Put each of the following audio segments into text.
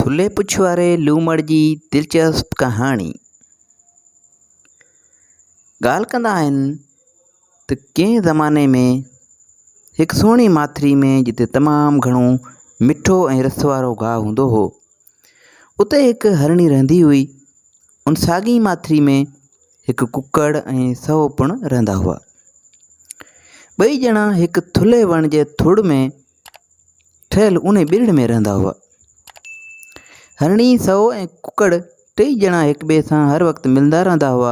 थुल्हे पुछ वारे लूमड़ जी दिलचस्प कहाणी। ॻाल्हि कंदा आहिनि त कंहिं ज़माने में हिकु सुहिणी माथिरी में जिते तमामु घणो मिठो ऐं रस वारो गाहु हूंदो हो, उते हिकु हरणी रहंदी हुई। उन साॻी माथिरी में हिकु कुकड़ ऐं सहो पिणु रहंदा हुआ। ॿई ॼणा हिकु थुल्हे वण जे थुड़ में ठहियल उन ॿिड़ में रहंदा हुआ। हरणी, सहो ऐं कुकड़ टई ॼणा हिक ॿिए सां हर वक़्तु मिलंदा रहंदा हुआ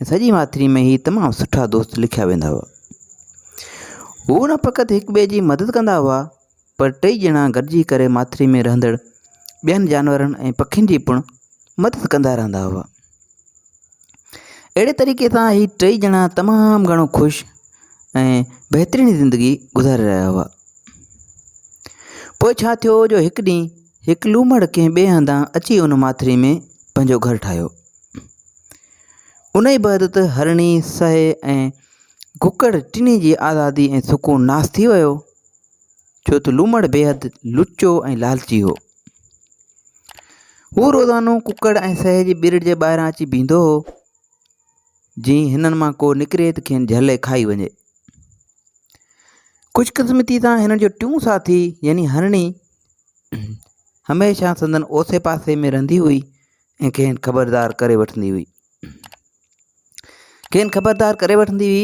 ऐं सॼी माथिरी में ही तमामु सुठा दोस्त लिखिया वेंदा हुआ। हू न फ़क़ति हिक ॿिए जी मदद कंदा हुआ, पर टई ॼणा गॾिजी करे माथिरी में रहंदड़ ॿियनि जानवरनि ऐं पखियुनि जी पिणु मदद कंदा रहंदा हुआ। अहिड़े तरीक़े सां ही टई ॼणा तमामु घणो ख़ुशि ऐं बहितरीन ज़िंदगी गुज़ारे रहिया हुआ। पोइ छा थियो जो हिकु ॾींहुं हिकु लूमड़ कंहिं ॿिए हंधां अची उन माथिरी में पंहिंजो घरु ठाहियो। उन ई बदत हरणी, सहे ऐं कुकड़ टिनी जी आज़ादी ऐं सुकून नास थी वियो, छो त लूमड़ बेहदि लुचो ऐं लालची हो। हू रोज़ानो कुकड़ ऐं सहे जी ॿिड़ जे ॿाहिरां अची बीहंदो हो, जीअं हिननि मां को निकिरे त खेनि झले खाई वञे। ख़ुशकिस्मती सां हिननि जो टियों साथी यानी हरणी हमेशह संदन ओसे पासे में रहंदी हुई ऐं खेनि ख़बरदार करे वठंदी हुई।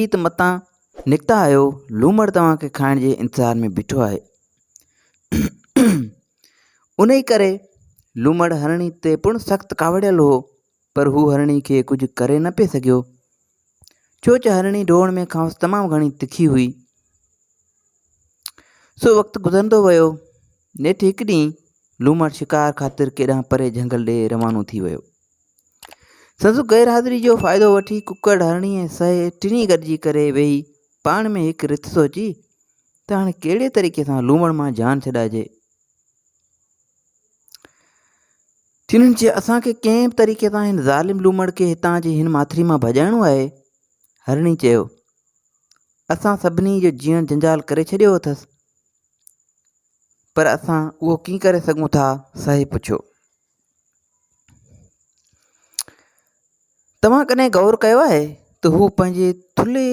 त मतां निकिता आहियो, लूमड़ तव्हांखे खाइण जे इंतज़ार में बीठो आहे। उन ई करे लूमड़ हरणी ते पिणु सख़्तु कावड़ियल हो, पर हू हरणी खे कुझु करे न पिए सघियो, छो जो हरणी ढोड़ में खांसि तमामु घणी तिखी हुई। सो वक़्तु गुज़रंदो वियो। नेठि हिकु ॾींहुं लूमड़ शिकार ख़ातिर केॾांहुं परे झंगल ॾे रवानो थी वियो। संदसि गैरहाज़िरी जो फ़ाइदो वठी कुकड़, हरणी ऐं सहे टिनी गॾिजी करे वेही पाण में हिकु रिथ सोची त हाणे कहिड़े तरीक़े सां लूमड़ मां जान छॾाइजे। टिनिन चयो, असांखे कंहिं बि तरीक़े सां हिन ज़ालिम लूमड़ खे हितां जी हिन माथिरी मां भॼाइणो आहे। हरणी चयो, असां सभिनी जो जीअण जंजाल करे छॾियो अथसि, पर असां उहो कीअं करे सघूं था? सहे पुछियो। तव्हां कॾहिं गौर कयो आहे त हू पंहिंजे थुल्हे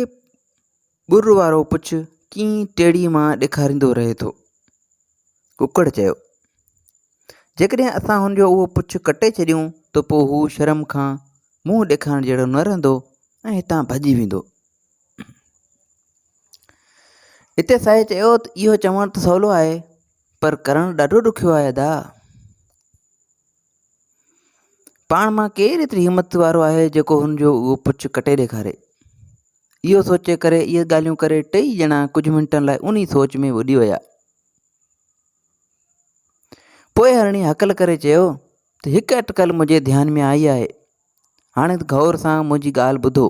ॿुर वारो पुछ कीअं टेड़ी मां ॾेखारींदो रहे थो? कुकड़ चयो, जेकॾहिं असां हुनजो उहो पुछ कटे छॾियूं त पोइ हू शर्म खां मुंहुं ॾेखारण जहिड़ो न रहंदो ऐं हितां भॼी वेंदो। हिते सहे चयो त इहो चवणु त सवलो आहे, पर करणु ॾाढो ॾुखियो आहे अदा। पाण मां केरु एतिरी हिमत वारो आहे जेको हुनजो उहो पुछ कटे ॾेखारे? इहो सोचे करे, इहे ॻाल्हियूं करे टई ॼणा कुझु मिंटनि लाइ उन सोच में उॾी विया। पोइ हरणी हकल करे चयो त हिकु अटकल मुंहिंजे ध्यान में आई आहे, हाणे त गौर सां मुंहिंजी ॻाल्हि ॿुधो।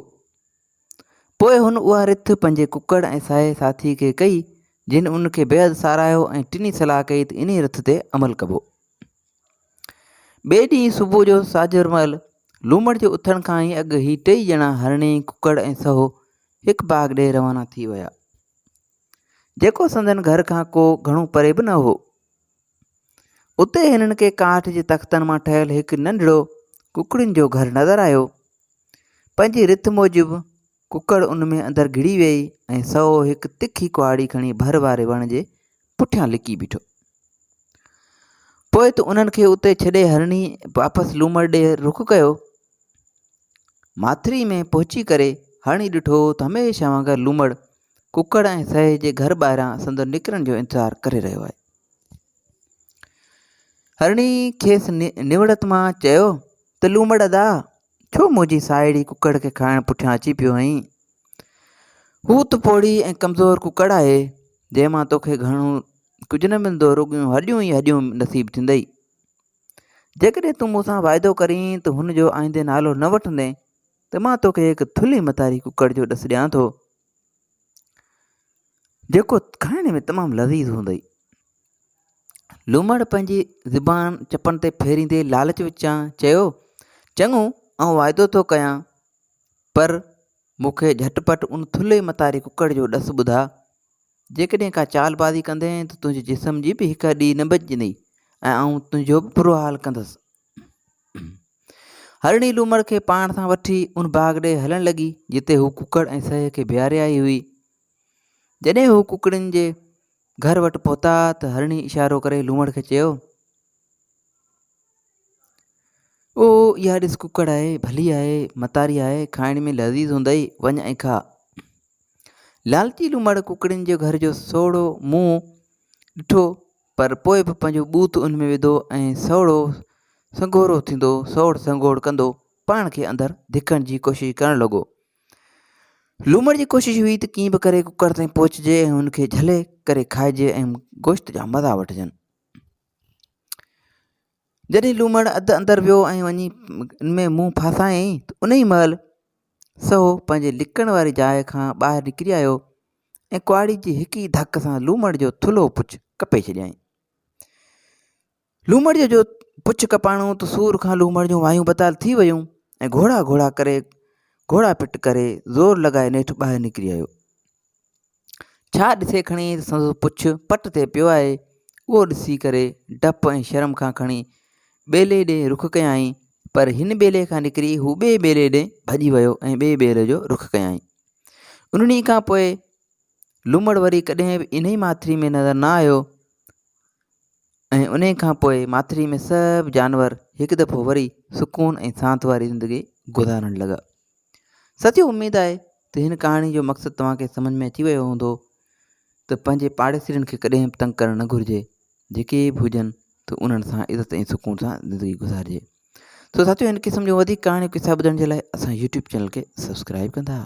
पोइ हुन उहा रिथ पंहिंजे कुकड़ ऐं सहे साथी खे कई, जिन उनखे बेहदि साराहियो ऐं टिनी सलाह कई त इन रिथ ते अमल कबो। ॿिए ॾींहुं सुबुह जो साझर महिल लूमड़ जे उथण खां ई अॻु ही टई ॼणा हरणी, कुकड़ ऐं सहो हिकु बाग़ ॾे रवाना थी विया, जेको संदन घर खां को घणो परे बि न हो। उते हिननि खे काठ जे तख़्तनि मां ठहियल हिकु नंढड़ो कुकड़ियुनि जो घरु नज़र आयो। पंहिंजी रिथ मूजिबि कुकड़ उन में अंदरि घिड़ी वेई ऐं सहो हिकु तिखी कुहाड़ी खणी भर वारे वण जे पुठियां लिकी बीठो। पोइ त उन्हनि खे उते छॾे हरणी वापसि लूमड़ ॾे रुख कयो। माथिरी में पहुची करे हरणी ॾिठो त हमेशह वांगुरु लूमड़ कुकड़ ऐं सहे जे घर ॿाहिरां संदो निकिरण जो इंतज़ारु करे रहियो आहे। हरणी खेसि निवड़त मां चयो त लूमड़ अदा, छो मुंहिंजी साहेड़ी कुकड़ खे खाइण पुठियां अची पियो आहीं? हू त पोड़ी ऐं कमज़ोर कुकड़ आहे, जंहिंमां तोखे घणो कुझु न मिलंदो, रुॻियूं हॾियूं ई हॾियूं नसीब थींदई। जेकॾहिं तूं मूंसां वाइदो करीं त हुनजो आईंदे नालो न वठंदे त मां तोखे हिकु थुल्ही मतारी कुकड़ जो ॾसु ॾियां थो, जेको खाइण में तमामु लज़ीज़ हूंदई। लूमड़ पंहिंजी ज़ुबान चपन ते फेरींदे लालच विचां चयो, चङो, आउं वाइदो थो कयां, पर मूंखे झटिपट उन थुल्हे मतारी कुकड़ जो ॾसु ॿुधा। जेकॾहिं का चालबाज़ी कंदे त तुंहिंजे जिस्म जी बि हिकु हॾी न बचजंदी ऐं आउं तुंहिंजो बि बुरो हाल कंदसि। हरणी लूमड़ खे पाण सां वठी उन बाग़ ॾे हलणु लॻी जिते हू कुकड़ ऐं सह खे बीहारे आई हुई। जॾहिं हू कुकड़ियुनि जे घर वटि पहुता त हरणी इशारो करे लूमड़ खे चयो, ओ इहा ॾिस कुकड़ आहे, भली आहे, मतारी आहे, खाइण में लज़ीज़ हूंदई, वञ ऐं खा। लालची लूमड़ कुकड़ियुनि जे घर जो सोड़ो मुंहुं ॾिठो, पर पोइ बि पंहिंजो बूथ उन में विधो ऐं सोड़ो संघोरो थींदो सोड़ संघोड़ कंदो पाण खे अंदरि धिकण जी कोशिशि करणु लॻो। लूमड़ जी कोशिशि हुई त कीअं बि करे कुकर ताईं पहुचजे ऐं हुनखे झले करे खाइजे ऐं गोश्त जा मज़ा वठिजनि। जॾहिं लूमड़ अधु अंदरि वियो ऐं वञी उनमें मुंहुं फासायईं त उन ई महिल सहो पंहिंजे लिकण वारी जाइ खां ॿाहिरि निकिरी आयो ऐं कुआड़ी जी हिक ई धक सां लूमड़ जो थुल्हो पुछ कपे छॾियईं। लूमड़ जो पुछ कपाणो त सूर खां लूमड़ जूं वायूं बताल थी वियूं ऐं घोड़ा पिट करे ज़ोर लॻाए नेठि ॿाहिरि निकिरी आयो। छा ॾिसे खणी त संदसि पुछ पट ते पियो आहे। उहो ॾिसी करे डप ऐं शर्म खां खणी ॿेले ॾे रुख कयाईं, पर हिन ॿेले खां निकिरी हू ॿिए ॿेले ॾे भॼी वियो ऐं ॿिए ॿेले जो रुख कयाईं। उन ॾींहं खां पोइ लूमड़ वरी कॾहिं बि इन ई माथिरी में नज़र न आयो ऐं उन खां पोइ माथिरी में सभु जानवर हिकु दफ़ो वरी सुकून ऐं सांत वारी ज़िंदगी गुज़ारण लॻा। साथियो, उमेदु आहे त हिन कहाणी जो मक़सदु तव्हांखे सम्झ में अची वियो हूंदो त पंहिंजे पाड़ेसिरनि खे कॾहिं बि तंग करणु न घुरिजे। जेके बि हुजनि त उन्हनि सां इज़त ऐं सुकून सां ज़िंदगी गुज़ारिजे। तो साथियो, हिन क़िस्म जूं वधीक कहाणियूं किसा ॿुधण जे लाइ असां यूट्यूब चैनल खे सब्सक्राइब कंदा।